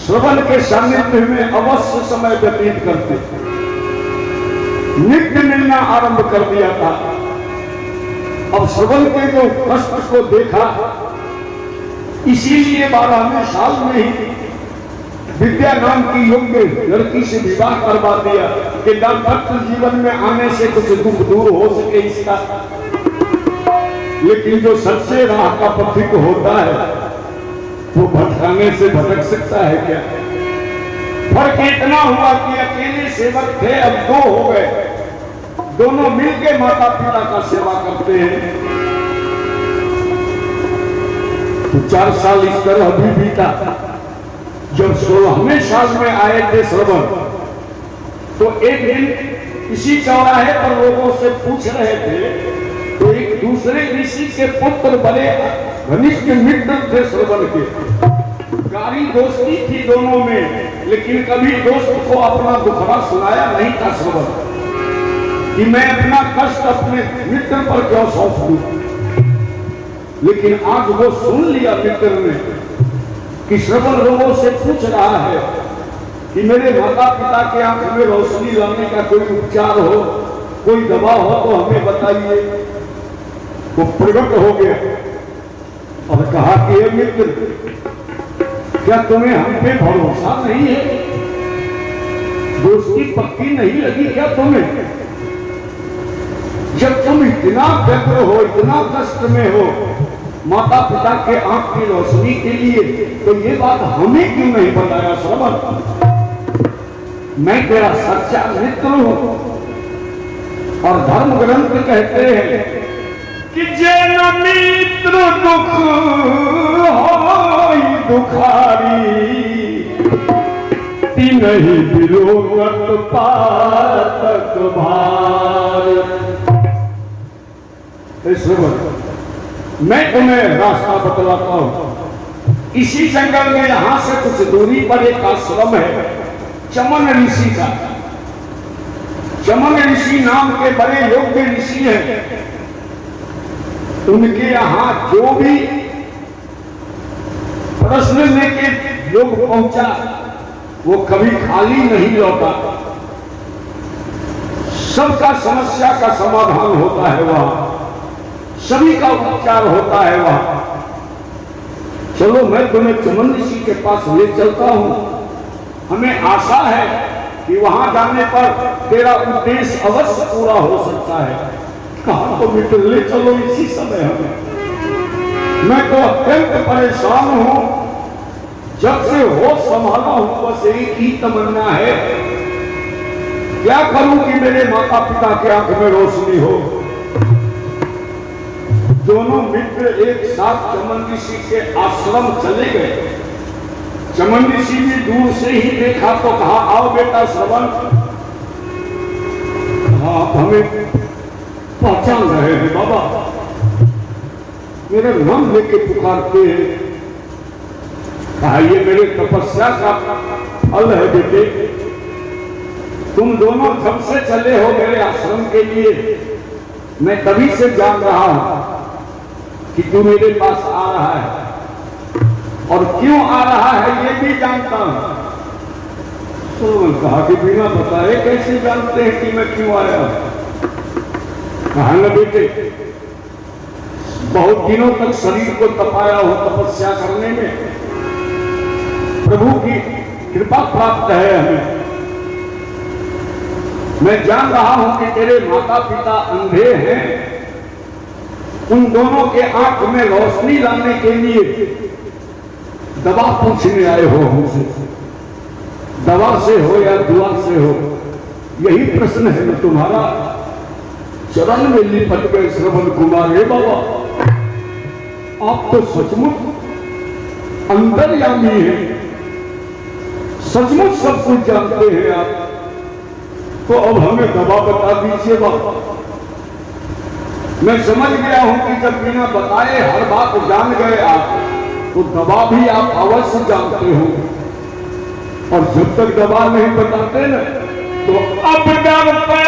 श्रवण के सानिध्य में अवश्य समय व्यतीत करते। नित्य मिलना आरंभ कर दिया था। अब श्रवण के जो कष्ट को देखा, इसीलिए 12वें साल में ही विद्या नाम की योग्य लड़की से विवाह करवा दिया कि दाम्पत्य जीवन में आने से कुछ दुख दूर हो सके इसका। लेकिन जो सच्चे राह का पथिक होता है वो भटकाने से भटक सकता है क्या? फर्क इतना हुआ कि अकेले सेवक थे, अब 2 हो गए। दोनों मिलकर माता पिता का सेवा करते हैं। तो 4 साल इस तरह भी बीता। जब 16वें साल में आए थे श्रवण, तो एक दिन इसी चौराहे पर लोगों से पूछ रहे थे, तो एक दूसरे ऋषि के पुत्र बड़े घनिष्ठ मित्र थे श्रवण के। गारी दोस्ती थी दोनों में, लेकिन कभी दोस्त को अपना दुखड़ा सुनाया नहीं था श्रवण कि मैं अपना कष्ट अपने मित्र पर क्यों सौंप दूं। लेकिन आज वो सुन लिया मित्र ने कि श्रवण लोगों से पूछ रहा है कि मेरे माता पिता के आंख में रोशनी लाने का कोई उपचार हो, कोई दवा हो तो हमें बताइए। वो प्रकट हो गया और कहा कि हे मित्र, क्या तुम्हें हम पे भरोसा नहीं है? दोस्ती पक्की नहीं लगी क्या तुम्हें? जब तुम इतना व्यग्र हो, इतना कष्ट में हो माता पिता के आंख की रोशनी के लिए, तो ये बात हमें क्यों नहीं बताया श्रवण? मैं तेरा सच्चा मित्र हूं। और धर्म ग्रंथ कहते हैं कि जैन मित्र दुख होई दुखारी, नहीं विरोगत पातक भार। मैं तुम्हें रास्ता बतलाता हूं। इसी जंगल में यहां से कुछ दूरी पर एक आश्रम है चमन ऋषि का। चमन ऋषि नाम के बड़े योग्य ऋषि हैं। उनके यहां जो भी प्रश्न लेके लोग पहुंचा वो कभी खाली नहीं लौटा। सबका समस्या का समाधान होता है वहां, सभी का उपचार होता है वहां। चलो मैं तुम्हें चमन ऋषि के पास ले चलता हूं। हमें आशा है कि वहां जाने पर तेरा उद्देश्य अवश्य पूरा हो सकता है। कहा तो मित्र ले चलो इसी समय हमें। मैं तो अत्यंत परेशान हूं, जब से होश संभाला हूं बस एक ही तमन्ना है, क्या करूं कि मेरे माता पिता के आंख में रोशनी हो। दोनों मित्र एक साथ चमन ऋषि के आश्रम चले गए। चमन ऋषि ने दूर से ही देखा तो कहा, आओ बेटा श्रवण, आप हमें पहचान रहे हैं बाबा, मेरा नाम लेके पुकारते हैं। कहा ये मेरे तपस्या का फल है बेटे। तुम दोनों जब से चले हो मेरे आश्रम के लिए, मैं तभी से जान रहा हूं कि तू मेरे पास आ रहा है, और क्यों आ रहा है ये भी जानता हूं। तो कहा कि बिना बताए कैसे जानते हैं कि मैं क्यों आया? कहा न बेटे, बहुत दिनों तक शरीर को तपाया हो तपस्या करने में, प्रभु की कृपा प्राप्त है हमें। मैं जान रहा हूं कि तेरे माता पिता अंधे हैं। उन दोनों के आंख में रोशनी लाने के लिए दवा पूछने आए हो हमसे। दवा से हो या दुआ से हो, यही प्रश्न है तुम्हारा। चरण में लिपट गए श्रवण कुमार। हे बाबा, आप तो सचमुच अंतर्यामी हैं, सचमुच सब कुछ जानते हैं आप। तो अब हमें दवा बता दीजिए बाबा। मैं समझ गया हूं कि जब बिना बताए हर बात जान गए आप, तो दवा भी आप अवश्य जानते हो। और जब तक दवा नहीं बताते न, तो अब डर पे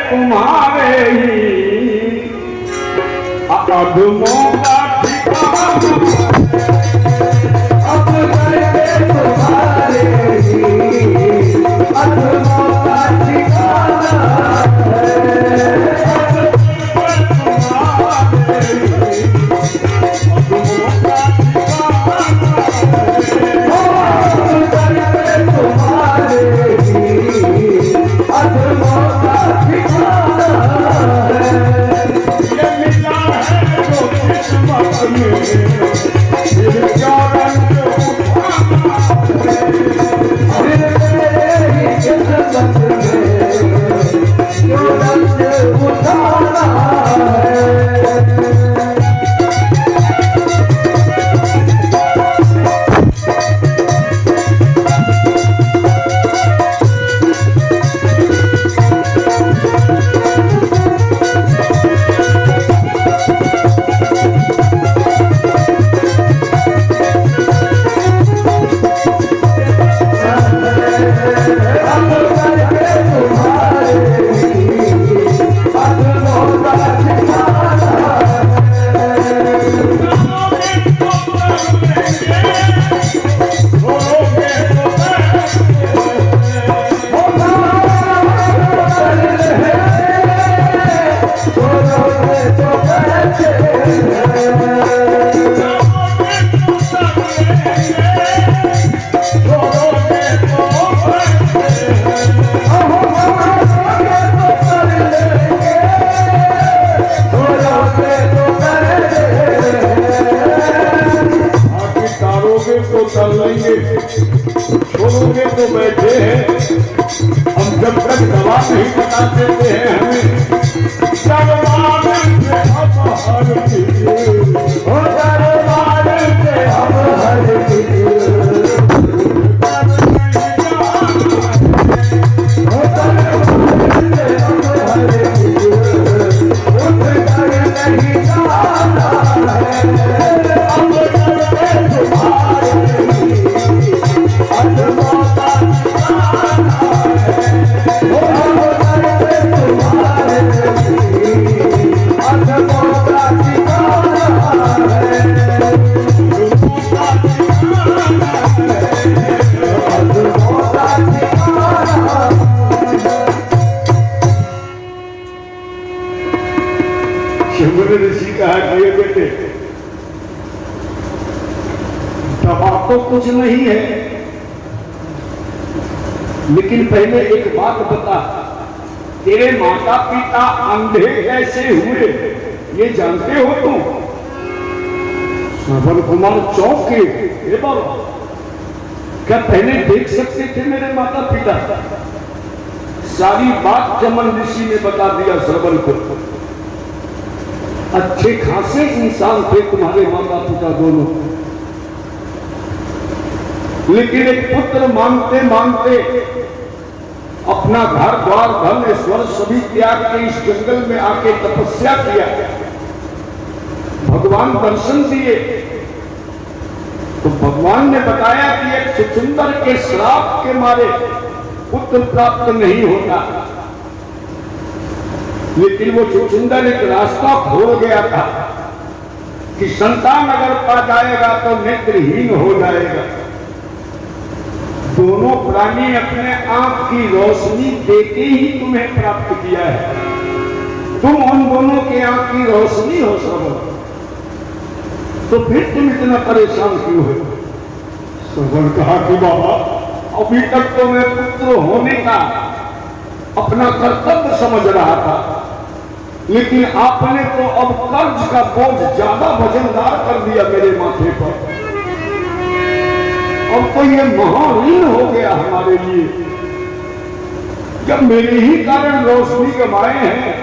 तुम्हारे ही अधमों का ठिकाना। अब डर पे तुम्हारे ही अधमों का ठिकाना है। ऋषि कहा कि बेटे दवा तो कुछ नहीं है, लेकिन पहले एक बात बता, तेरे माता पिता अंधे कैसे हुए ये जानते हो तुम? श्रवण कुमार चौंके, हे बाबा क्या पहले देख सकते थे मेरे माता पिता? सारी बात चमन ऋषि ने बता दिया श्रवण को। अच्छे खासे इंसान थे तुम्हारे माता पिता दोनों, लेकिन एक पुत्र मांगते मांगते अपना घर द्वार धन ऐश्वर्य सभी त्याग के इस जंगल में आके तपस्या किया। भगवान दर्शन दिए तो भगवान ने बताया कि एक छुछुंदर के श्राप के मारे पुत्र प्राप्त नहीं होता, लेकिन वो छुछुंदर एक रास्ता खोल गया था कि संतान अगर पा जाएगा तो नेत्रहीन हो जाएगा। दोनों प्राणी अपने आंख की रोशनी देके ही तुम्हें प्राप्त किया है, तुम उन दोनों के आंख की रोशनी हो श्रवण, तो फिर तुम इतना परेशान क्यों हो? श्रवण कहा कि बाबा अभी तक तो मैं पुत्र होने का अपना कर्तव्य समझ रहा था, लेकिन आपने तो अब कर्ज का बोझ ज्यादा वजनदार कर दिया मेरे माथे पर। अब तो ये महाऋण हो गया हमारे लिए, जब मेरे ही कारण रोशनी कमाए हैं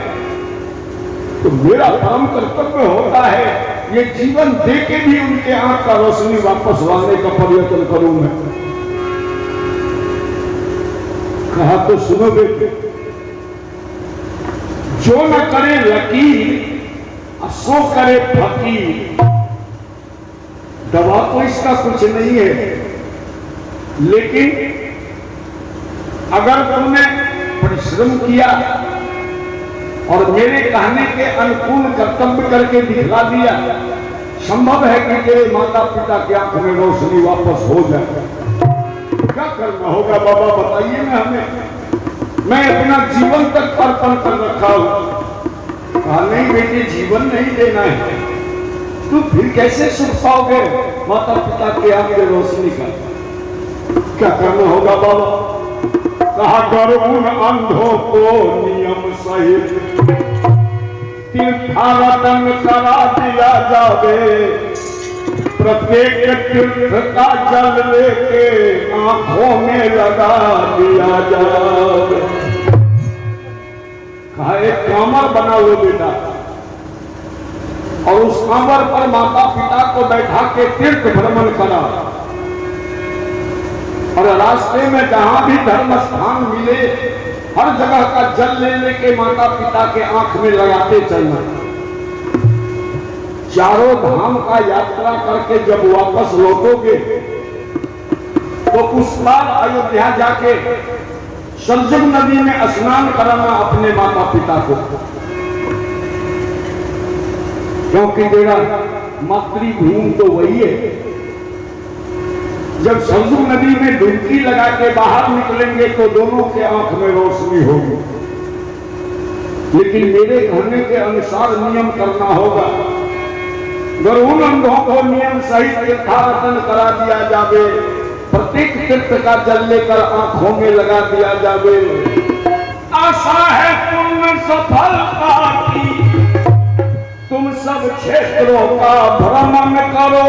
तो मेरा परम कर्तव्य होता है ये जीवन दे के भी उनके आंख का रोशनी वापस लाने का प्रयत्न करूं मैं। कहा तो सुनो बेटे, जो न करे लकीर सो करे फकीर। दवा तो इसका कुछ नहीं है, लेकिन अगर तुमने परिश्रम किया और मेरे कहने के अनुकूल कर्तव्य करके दिखला दिया, संभव है कि तेरे माता पिता की आंख में रोशनी वापस हो जाए। क्या करना होगा बाबा बताइए ना हमें, मैं अपना जीवन तक अर्पण कर रखा हूं। कहा नहीं बेटे जीवन नहीं देना है, तू फिर कैसे सुख पाओगे माता पिता के आंख में रोशनी का? क्या करना होगा बाबा? कहा गरुण अंधों को नियम सहित तीर्थाटन करा दिया जावे, प्रत्येक तीर्थ का जल लेके आंखों में लगा दिया जावे। कहा एक कांवर बना लो बेटा, और उस कांवर पर माता पिता को बैठा के तीर्थ भ्रमण करा, और रास्ते में जहां भी धर्म स्थान मिले हर जगह का जल लेने के माता पिता के आंख में लगाते चलना। चारों धाम का यात्रा करके जब वापस लौटोगे तो उस बार अयोध्या जाके सरजू नदी में स्नान कराना अपने माता पिता को, क्योंकि तेरा मातृभूमि तो वही है। जब सरजू नदी में डुबकी लगा के बाहर निकलेंगे तो दोनों के आंख में रोशनी होगी, लेकिन मेरे कहने के अनुसार नियम करना होगा। गरुण अंधों को नियम सहित तीर्थाटन करा दिया जावे, प्रत्येक तीर्थ का जल लेकर आंखों में लगा दिया जावे। आशा है तुम सफलता की, तुम सब क्षेत्रों का भ्रमण करो,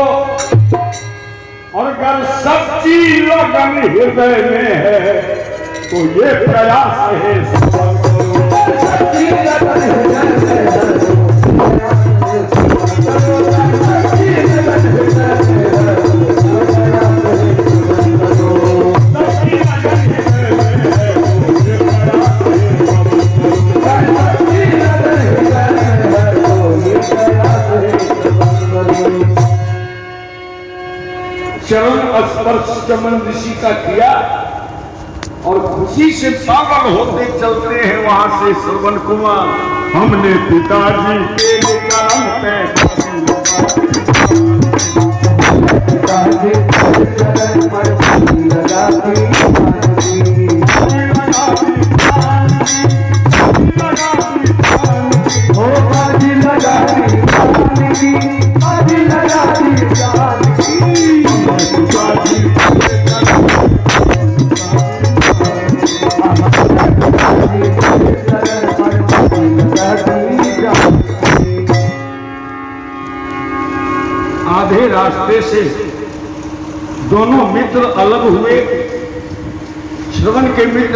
और अगर सच्ची लगन हृदय में है तो ये प्रयास है सफल करो। सच्ची लगन हृदय में है चरण स्पर्श चमन ऋषि का किया और खुशी से पागल होते चलते हैं वहां से श्रवण कुमार। हमने पिताजी के कारण पिताजी के चरण पर फूल लगाती हो बाजी लगाती बाजी लगाती आधे रास्ते से दोनों मित्र अलग हुए। श्रवण के मित्र